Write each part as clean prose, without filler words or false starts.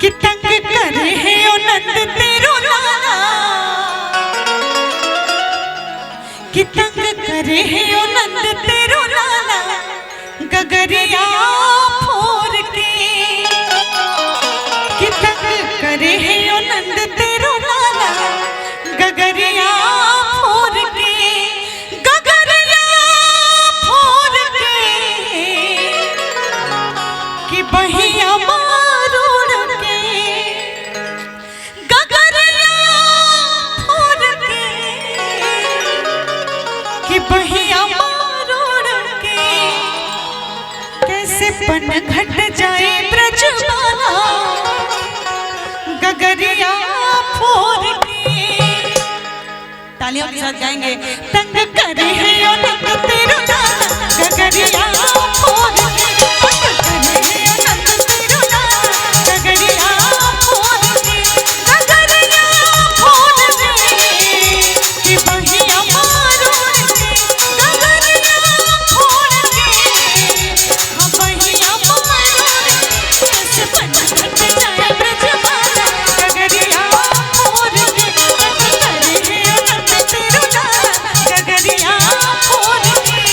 कि तंग करे है ओ नंद तेरो लाला, कि तंग करे है ओ नंद तेरो लाला, गगरिया फोर के। कि तंग करे है ओ नंद तेरो लाला, गगरिया फोर के, गगरिया फोर के। कि बहिया पन घट जाए ब्रजमाला, गगरिया फोर के। तालियों के साथ गाएंगे। तंग करे है ओ नंद तेरो लाला, गगरिया फोर के। तंग करे है ओ नंद तेरो लाला, गगरिया फोर के, गगरिया फोर के। कि बहिया मारोड़ के, गगरिया फोर के। हाँ बहिया मारोड़ के, कैसे पन घट जाए ब्रजमाला, गगरिया फोर के। तंग करे है ओ नंद तेरो लाला, गगरिया फोर के।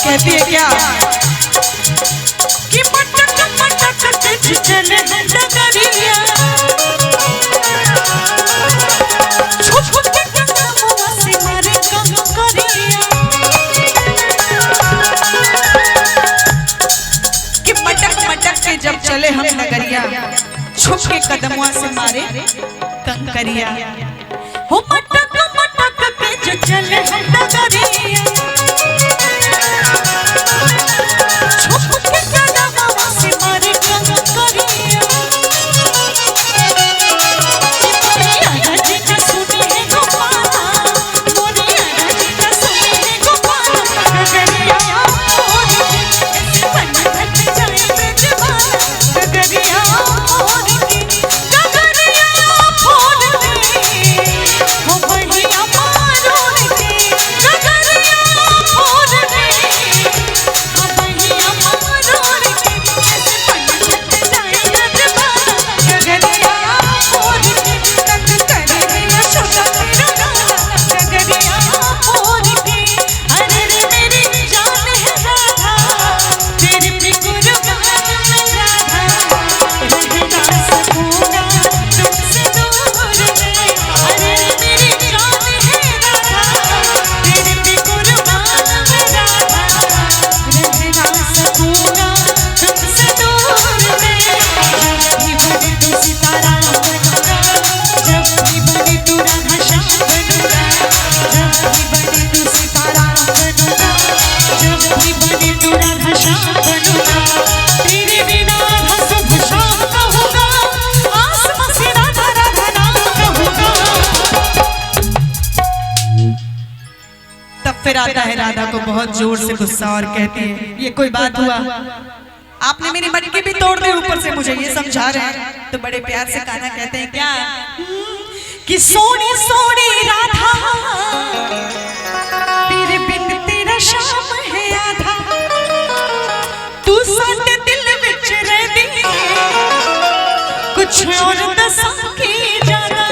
कहती है क्या कि मटक मटक के चले डगरिया, छुप के कदमों से मारे कंकरिया। कि मटक मटक के जब चले हम नगरिया, छुप के कदमों से मारे कंकरिया। हो मटक मटक के जो चले हम नगरिया, फिर आता है राधा को बहुत जोर से गुस्सा और कहती है ये कोई बात हुआ, आपने मेरी मटकी भी तोड़ दी, ऊपर से मुझे ये समझा रहे हैं। तो बड़े प्यार से कान्हा कहते हैं क्या कि सोनी सोनी राधा, तेरे बिन तेरा शाम है आधा, तू साडे दिल विच रहदी, कुछ और दसा की जाना।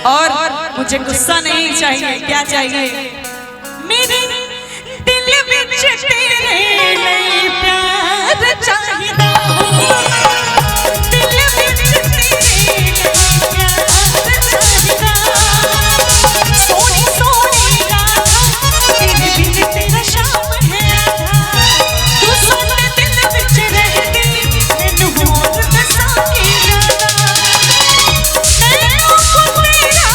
और मुझे गुस्सा नहीं चाहिए, क्या चाहिए? मेरे दिल विच तेरे लिए प्यार चाहिदा, दिल विच तेरे लिए प्यार चाहिदा। सोनी सोनी राधा, तेरे बिन तेरा शाम है आधा, तू साडे दिल विच रहदी, मैनू होर दसा की जाना। मैनू को तेरा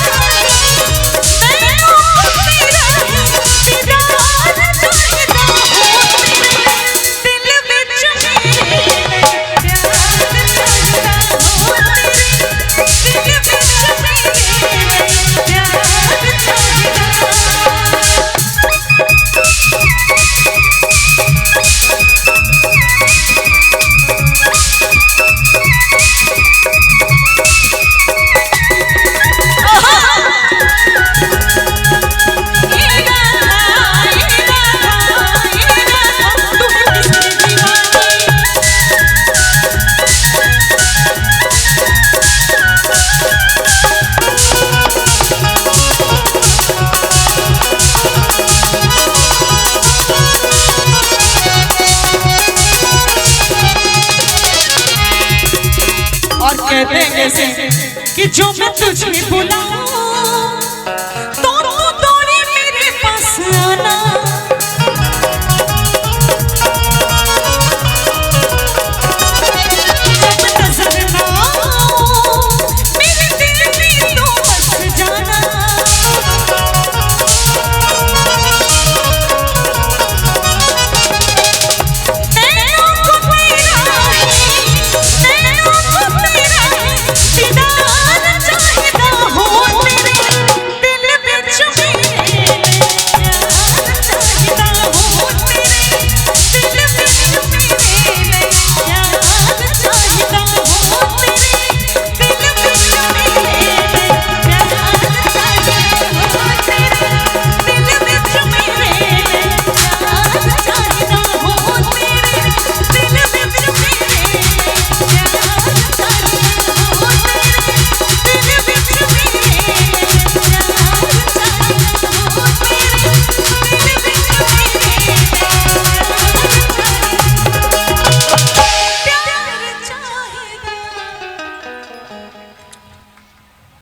कहते हैं जैसे कि जो मैं तुझे बुला